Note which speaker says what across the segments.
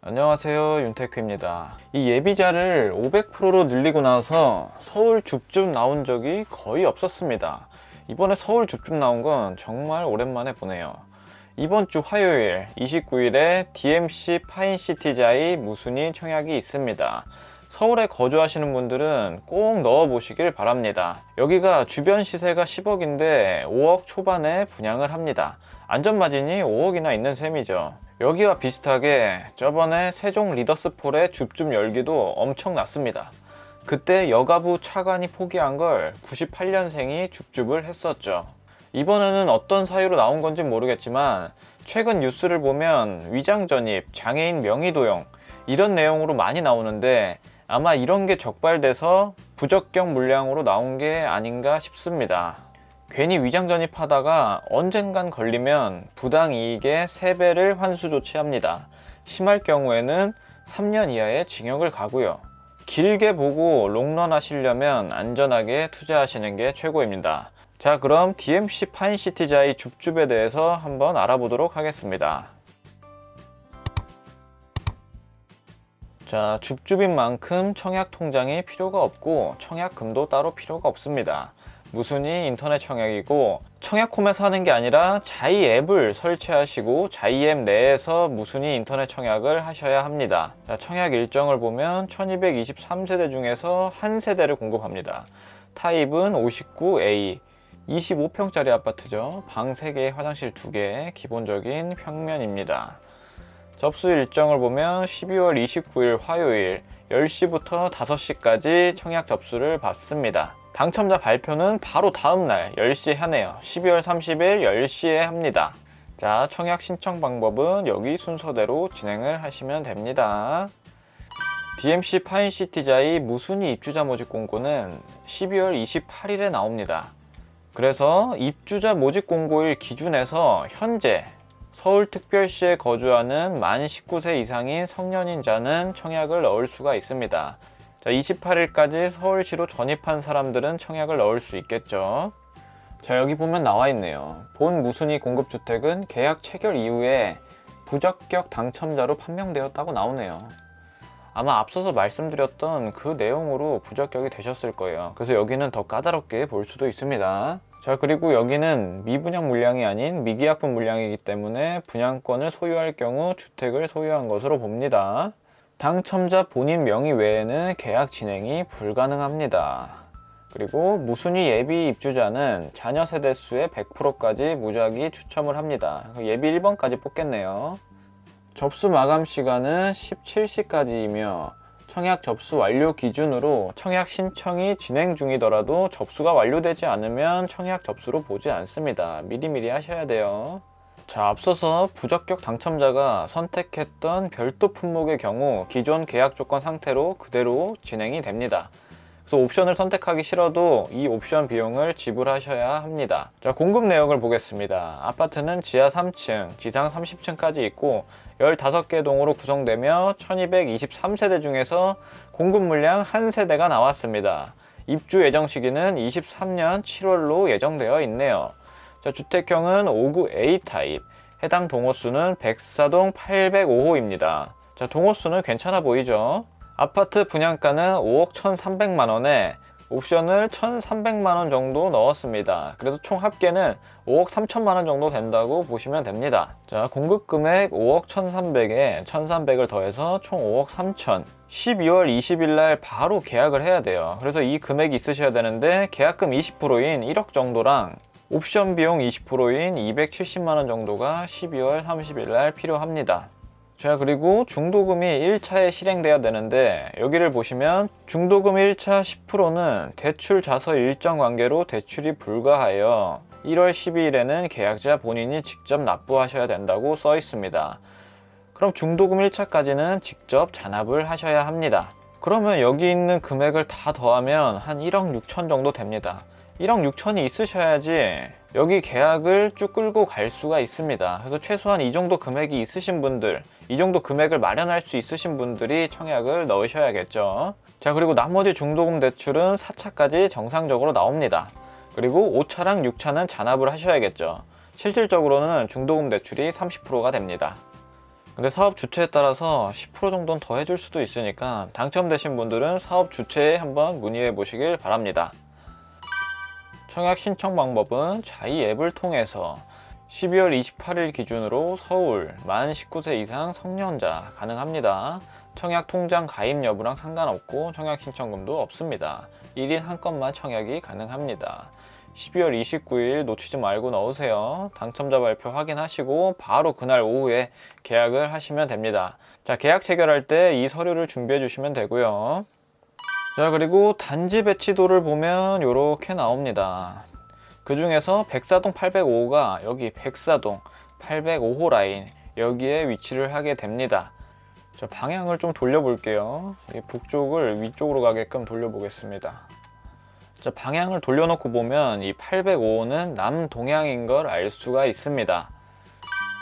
Speaker 1: 안녕하세요, 윤테크입니다. 이 예비자를 500%로 늘리고 나서 서울 줍줍 나온 적이 거의 없었습니다. 이번에 서울 줍줍 나온 건 정말 오랜만에 보네요. 이번 주 화요일 29일에 DMC 파인시티자의 무순위 청약이 있습니다. 서울에 거주하시는 분들은 꼭 넣어보시길 바랍니다. 여기가 주변 시세가 10억인데 5억 초반에 분양을 합니다. 안전마진이 5억이나 있는 셈이죠. 여기와 비슷하게 저번에 세종 리더스폴의 줍줍 열기도 엄청 났습니다. 그때 여가부 차관이 포기한 걸 98년생이 줍줍을 했었죠. 이번에는 어떤 사유로 나온 건지 모르겠지만 최근 뉴스를 보면 위장전입, 장애인 명의도용 이런 내용으로 많이 나오는데 아마 이런 게 적발돼서 부적격 물량으로 나온 게 아닌가 싶습니다. 괜히 위장전입하다가 언젠간 걸리면 부당이익의 3배를 환수 조치합니다. 심할 경우에는 3년 이하의 징역을 가고요. 길게 보고 롱런 하시려면 안전하게 투자하시는 게 최고입니다. 자, 그럼 DMC 파인시티자의 줍줍에 대해서 한번 알아보도록 하겠습니다. 자, 줍줍인 만큼 청약 통장이 필요가 없고 청약금도 따로 필요가 없습니다. 무순위 인터넷 청약이고 청약홈에서 하는 게 아니라 자이 앱을 설치하시고 자이 앱 내에서 무순위 인터넷 청약을 하셔야 합니다. 자, 청약 일정을 보면 1223세대 중에서 한 세대를 공급합니다. 타입은 59A 25평짜리 아파트죠. 방 3개, 화장실 2개, 기본적인 평면입니다. 접수 일정을 보면 12월 29일 화요일 10시부터 5시까지 청약 접수를 받습니다. 당첨자 발표는 바로 다음날 10시에 하네요. 12월 30일 10시에 합니다. 자, 청약 신청 방법은 여기 순서대로 진행을 하시면 됩니다. DMC 파인시티자의 무순위 입주자 모집 공고는 12월 28일에 나옵니다. 그래서 입주자 모집 공고일 기준에서 현재 서울특별시에 거주하는 만 19세 이상인 성년인자는 청약을 넣을 수가 있습니다. 자, 28일까지 서울시로 전입한 사람들은 청약을 넣을 수 있겠죠. 자, 여기 보면 나와 있네요. 본 무순위 공급주택은 계약 체결 이후에 부적격 당첨자로 판명되었다고 나오네요. 아마 앞서서 말씀드렸던 그 내용으로 부적격이 되셨을 거예요. 그래서 여기는 더 까다롭게 볼 수도 있습니다. 자, 그리고 여기는 미분양 물량이 아닌 미계약분 물량이기 때문에 분양권을 소유할 경우 주택을 소유한 것으로 봅니다. 당첨자 본인 명의 외에는 계약 진행이 불가능합니다. 그리고 무순위 예비 입주자는 자녀 세대 수의 100%까지 무작위 추첨을 합니다. 예비 1번까지 뽑겠네요. 접수 마감 시간은 17시까지이며 청약 접수 완료 기준으로 청약 신청이 진행 중이더라도 접수가 완료되지 않으면 청약 접수로 보지 않습니다. 미리미리 하셔야 돼요. 자, 앞서서 부적격 당첨자가 선택했던 별도 품목의 경우 기존 계약 조건 상태로 그대로 진행이 됩니다. 그래서 옵션을 선택하기 싫어도 이 옵션 비용을 지불하셔야 합니다. 자, 공급 내역을 보겠습니다. 아파트는 지하 3층, 지상 30층까지 있고 15개 동으로 구성되며 1223세대 중에서 공급 물량 1세대가 나왔습니다. 입주 예정 시기는 23년 7월로 예정되어 있네요. 자, 주택형은 59A 타입, 해당 동호수는 백사동 805호입니다. 자, 동호수는 괜찮아 보이죠? 아파트 분양가는 5억 1,300만원에 옵션을 1,300만원 정도 넣었습니다. 그래서 총 합계는 5억 3천만원 정도 된다고 보시면 됩니다. 자, 공급금액 5억 1,300에 1,300을 더해서 총 5억 3천. 12월 20일 날 바로 계약을 해야 돼요. 그래서 이 금액이 있으셔야 되는데 계약금 20%인 1억 정도랑 옵션 비용 20%인 270만원 정도가 12월 30일 날 필요합니다. 자, 그리고 중도금이 1차에 실행돼야 되는데 여기를 보시면 중도금 1차 10%는 대출 자서 일정 관계로 대출이 불가하여 1월 12일에는 계약자 본인이 직접 납부하셔야 된다고 써 있습니다. 그럼 중도금 1차까지는 직접 잔압을 하셔야 합니다. 그러면 여기 있는 금액을 다 더하면 한 1억 6천 정도 됩니다. 1억 6천이 있으셔야지 여기 계약을 쭉 끌고 갈 수가 있습니다. 그래서 최소한 이 정도 금액이 있으신 분들, 이 정도 금액을 마련할 수 있으신 분들이 청약을 넣으셔야겠죠. 자, 그리고 나머지 중도금 대출은 4차까지 정상적으로 나옵니다. 그리고 5차랑 6차는 잔압을 하셔야겠죠. 실질적으로는 중도금 대출이 30%가 됩니다. 근데 사업 주체에 따라서 10% 정도는 더 해줄 수도 있으니까 당첨되신 분들은 사업 주체에 한번 문의해 보시길 바랍니다. 청약 신청 방법은 자이 앱을 통해서 12월 28일 기준으로 서울 만 19세 이상 성년자 가능합니다. 청약 통장 가입 여부랑 상관없고 청약 신청금도 없습니다. 1인 한 건만 청약이 가능합니다. 12월 29일 놓치지 말고 넣으세요. 당첨자 발표 확인하시고 바로 그날 오후에 계약을 하시면 됩니다. 자, 계약 체결할 때 이 서류를 준비해 주시면 되고요. 자, 그리고 단지 배치도를 보면 이렇게 나옵니다. 그 중에서 백사동 805호가 여기 백사동 805호 라인 여기에 위치를 하게 됩니다. 자, 방향을 좀 돌려볼게요. 북쪽을 위쪽으로 가게끔 돌려보겠습니다. 자, 방향을 돌려놓고 보면 이 805호는 남동향인 걸 알 수가 있습니다.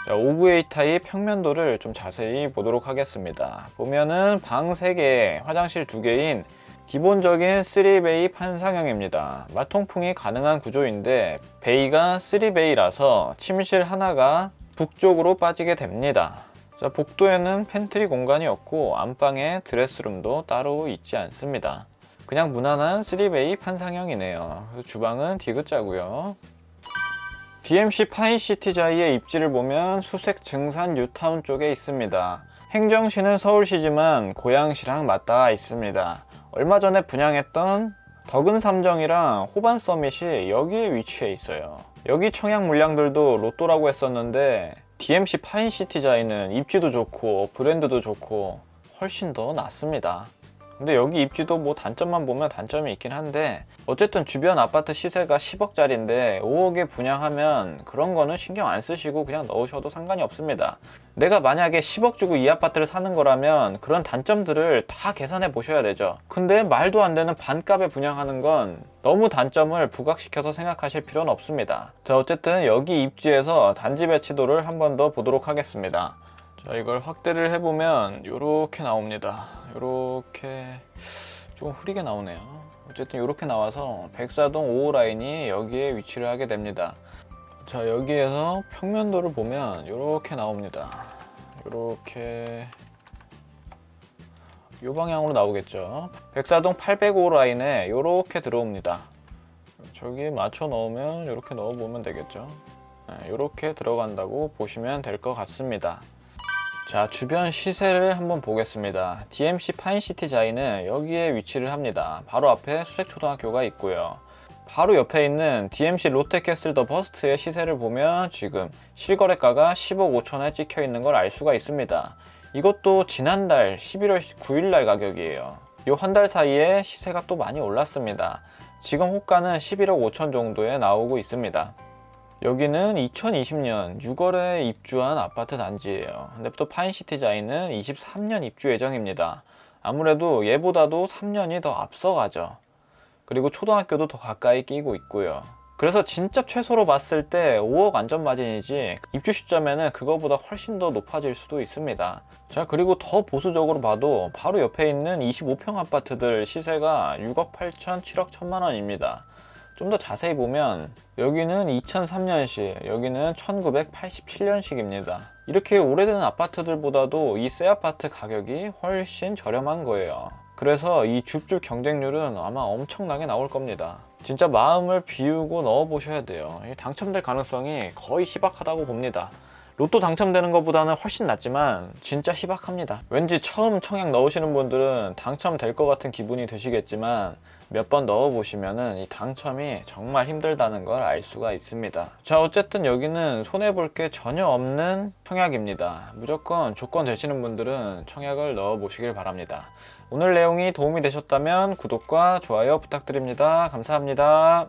Speaker 1: 자, 59A 타입 평면도를 좀 자세히 보도록 하겠습니다. 보면은 방 3개, 화장실 2개인 기본적인 3베이 판상형입니다. 마통풍이 가능한 구조인데 베이가 3베이라서 침실 하나가 북쪽으로 빠지게 됩니다. 자, 복도에는 팬트리 공간이 없고 안방에 드레스룸도 따로 있지 않습니다. 그냥 무난한 3베이 판상형이네요. 주방은 디귿자고요. DMC 파인시티 자이의 입지를 보면 수색 증산 뉴타운 쪽에 있습니다. 행정시는 서울시지만 고양시랑 맞닿아 있습니다. 얼마 전에 분양했던 덕은 삼정이랑 호반 서밋이 여기에 위치해 있어요. 여기 청약 물량들도 로또라고 했었는데 DMC 파인시티 자이는 입지도 좋고 브랜드도 좋고 훨씬 더 낫습니다. 근데 여기 입지도 뭐 단점만 보면 단점이 있긴 한데 어쨌든 주변 아파트 시세가 10억짜리인데 5억에 분양하면 그런 거는 신경 안 쓰시고 그냥 넣으셔도 상관이 없습니다. 내가 만약에 10억 주고 이 아파트를 사는 거라면 그런 단점들을 다 계산해 보셔야 되죠. 근데 말도 안 되는 반값에 분양하는 건 너무 단점을 부각시켜서 생각하실 필요는 없습니다. 자, 어쨌든 여기 입지에서 단지 배치도를 한 번 더 보도록 하겠습니다. 자, 이걸 확대를 해보면 이렇게 나옵니다. 이렇게 좀 흐리게 나오네요. 어쨌든 이렇게 나와서 백사동 5호 라인이 여기에 위치를 하게 됩니다. 자, 여기에서 평면도를 보면 이렇게 나옵니다. 이렇게 이 방향으로 나오겠죠. 백사동 805 라인에 이렇게 들어옵니다. 저기에 맞춰 넣으면 이렇게 넣어보면 되겠죠. 이렇게 들어간다고 보시면 될 것 같습니다. 자, 주변 시세를 한번 보겠습니다. DMC 파인시티 자이는 여기에 위치를 합니다. 바로 앞에 수색초등학교가 있고요. 바로 옆에 있는 DMC 롯데캐슬 더 버스트의 시세를 보면 지금 실거래가가 10억 5천에 찍혀 있는 걸 알 수가 있습니다. 이것도 지난달 11월 9일날 가격이에요. 이 한 달 사이에 시세가 또 많이 올랐습니다. 지금 호가는 11억 5천 정도에 나오고 있습니다. 여기는 2020년 6월에 입주한 아파트 단지예요. 근데 또 파인시티 자이는 23년 입주 예정입니다. 아무래도 얘보다도 3년이 더 앞서가죠. 그리고 초등학교도 더 가까이 끼고 있고요. 그래서 진짜 최소로 봤을 때 5억 안전마진이지 입주 시점에는 그거보다 훨씬 더 높아질 수도 있습니다. 자, 그리고 더 보수적으로 봐도 바로 옆에 있는 25평 아파트들 시세가 6억 8천, 7억 1천만 원입니다. 좀 더 자세히 보면 여기는 2003년식, 여기는 1987년식입니다. 이렇게 오래된 아파트들보다도 이 새 아파트 가격이 훨씬 저렴한 거예요. 그래서 이 줍줍 경쟁률은 아마 엄청나게 나올 겁니다. 진짜 마음을 비우고 넣어보셔야 돼요. 당첨될 가능성이 거의 희박하다고 봅니다. 로또 당첨되는 것보다는 훨씬 낫지만 진짜 희박합니다. 왠지 처음 청약 넣으시는 분들은 당첨될 것 같은 기분이 드시겠지만 몇 번 넣어보시면은 이 당첨이 정말 힘들다는 걸 알 수가 있습니다. 자, 어쨌든 여기는 손해볼 게 전혀 없는 청약입니다. 무조건 조건 되시는 분들은 청약을 넣어보시길 바랍니다. 오늘 내용이 도움이 되셨다면 구독과 좋아요 부탁드립니다. 감사합니다.